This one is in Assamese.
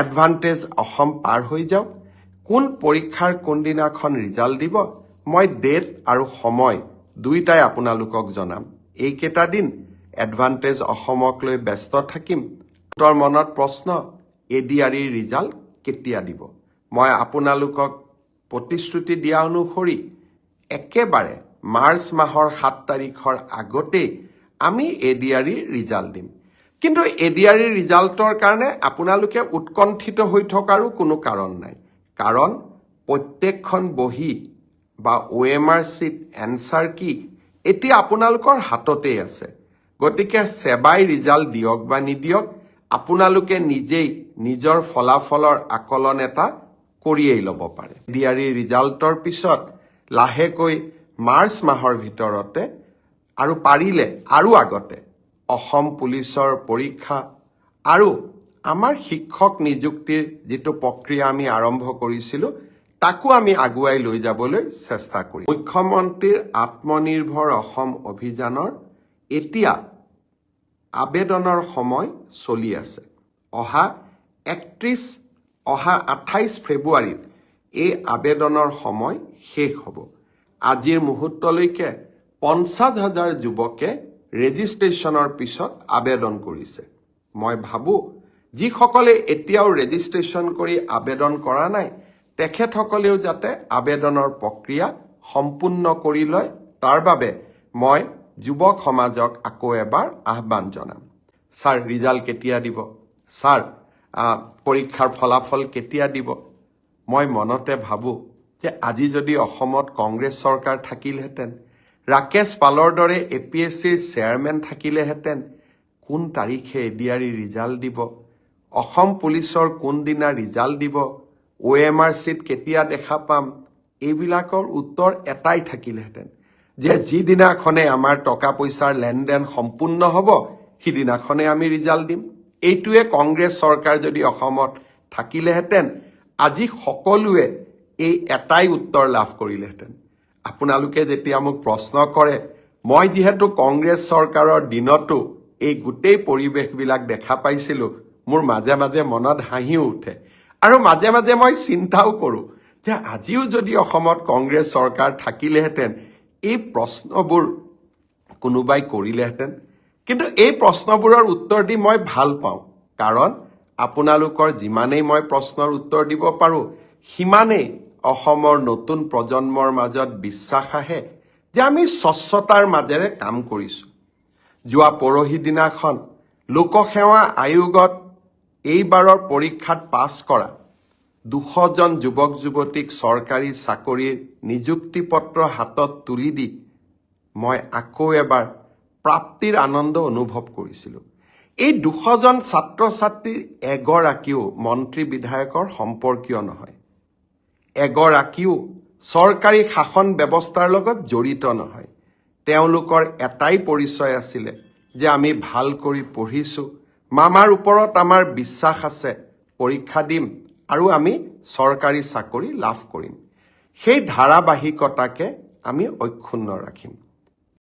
এডভান্টেজ অসম পাৰ হৈ যাওক কোন পৰীক্ষাৰ কোনদিনাখন ৰিজাল্ট দিব মই ডেট আৰু সময় দুইটাই আপোনালোকক জনাম এইকেইটা দিন এডভান্টেজ অসমক লৈ ব্যস্ত থাকিম তোৰ মনত প্ৰশ্ন এডিআৰইৰ ৰিজাল্ট কেতিয়া দিব মই আপোনালোকক প্ৰতিশ্ৰুতি দিয়া অনুসৰি একেবাৰে মাৰ্চ মাহৰ 7 তাৰিখৰ আগতেই আমি এডিআৰইৰ ৰিজাল্ট দিম কিন্তু এডিআৰইৰ ৰিজাল্টৰ কাৰণে আপোনালোকে উৎকণ্ঠিত হৈ থকাৰো কোনো কাৰণ নাই কাৰণ প্ৰত্যেকখন বহি বা OMR চিট এনসাৰ কি এতিয়া আপোনালোকৰ হাততে আছে গতিকে সেবাই ৰিজাল্ট দিয়ক বা নিদিয়ক আপোনালোকে নিজেই নিজৰ ফলাফলৰ আকলন এটা কৰিয়েই ল'ব পাৰে এডিআৰইৰ ৰিজাল্টৰ পিছত লাহেকৈ মাৰ্চ মাহৰ ভিতৰতে আৰু পাৰিলে আৰু আগতে অসম পুলিচৰ পৰীক্ষা আৰু আমাৰ শিক্ষক নিযুক্তিৰ যেটো প্ৰক্ৰিয়া আমি আৰম্ভ কৰিছিলো তাকো আমি আগুৱাই লৈ যাবলৈ চেষ্টা কৰিম মুখ্যমন্ত্ৰীৰ আত্মনিৰ্ভৰ অসম অভিযানৰ এতিয়া আবেদনৰ সময় চলি আছে অহা 28 ফেব্ৰুৱাৰীত এই আবেদনৰ সময় শেষ হ'ব আজিৰ মুহূৰ্তলৈকে 50,000 যুৱকে ৰেজিষ্ট্ৰেচনৰ পিছত আবেদন কৰিছে মই ভাবো যিসকলে এতিয়াও ৰেজিষ্ট্ৰেচন কৰি আবেদন কৰা নাই তেখেতসকলেও যাতে আবেদনৰ প্ৰক্ৰিয়া সম্পূৰ্ণ কৰি লয় তাৰ বাবে মই যুৱক সমাজক আকৌ এবাৰ আহ্বান জনাম স্যাৰ ৰিজাল্ট কেতিয়া দিব স্যাৰ পৰীক্ষাৰ ফলাফল কেতিয়া দিব মই মনতে ভাবো যে আজি যদি অসমত কংগ্ৰেছ চৰকাৰ থাকিলহেঁতেন ৰাকেশ পালৰ দৰে APSCৰ চেয়াৰমেন থাকিলেহেঁতেন কোন তাৰিখে এডিআৰই ৰিজাল্ট দিব অসম পুলিচৰ কোন দিনা ৰিজাল্ট দিব OMR চিট কেতিয়া দেখা পাম এইবিলাকৰ উত্তৰ এটাই থাকিলহেঁতেন যে যিদিনাখনে আমাৰ টকা পইচাৰ লেনদেন সম্পূৰ্ণ হ'ব সিদিনাখনে আমি ৰিজাল্ট দিম এইটোৱে কংগ্ৰেছ চৰকাৰ যদি অসমত থাকিলেহেঁতেন আজি সকলোৱে এই এটাই উত্তৰ লাভ কৰিলেহেঁতেন আপোনালোকে যেতিয়া মোক প্ৰশ্ন কৰে মই যেহেতু কংগ্ৰেছ চৰকাৰৰ দিনতো এই গোটেই পৰিৱেশবিলাক দেখা পাইছিলো মোৰ মাজে মাজে মনত হাঁহি উঠে আৰু মাজে মাজে মই চিন্তাও কৰো যে আজিও যদি অসমত কংগ্ৰেছ চৰকাৰ থাকিলেহেঁতেন এই প্ৰশ্নবোৰ কোনোবাই কৰিলেহেঁতেন কিন্তু এই প্ৰশ্নবোৰৰ উত্তৰ দি মই ভাল পাওঁ কাৰণ আপোনালোকৰ যিমানেই মই প্ৰশ্নৰ উত্তৰ দিব পাৰো সিমানেই অসমৰ নতুন প্ৰজন্মৰ মাজত বিশ্বাস আহে যে আমি স্বচ্ছতাৰ মাজেৰে কাম কৰিছো যোৱা পৰহি দিনাখন লোকসেৱা আয়োগত এইবাৰৰ পৰীক্ষাত পাছ কৰা 200 জন যুৱক যুৱতীক চৰকাৰী চাকৰিৰ নিযুক্তি পত্ৰ হাতত তুলি দি মই আকৌ এবাৰ প্ৰাপ্তিৰ আনন্দ অনুভৱ কৰিছিলো এই 200 জন ছাত্ৰ ছাত্ৰীৰ এগৰাকীও মন্ত্ৰী বিধায়কৰ সম্পৰ্কীয় নহয় এগৰাকীও চৰকাৰী শাসন ব্যৱস্থাৰ লগত জড়িত নহয় তেওঁলোকৰ এটাই পৰিচয় আছিল যে আমি ভাল কৰি পঢ়িছো মামাৰ ওপৰত আমাৰ বিশ্বাস আছে পৰীক্ষা দিম আৰু আমি চৰকাৰী চাকৰি লাভ কৰিম সেই ধাৰাবাহিকতাকে আমি অক্ষুণ্ণ ৰাখিম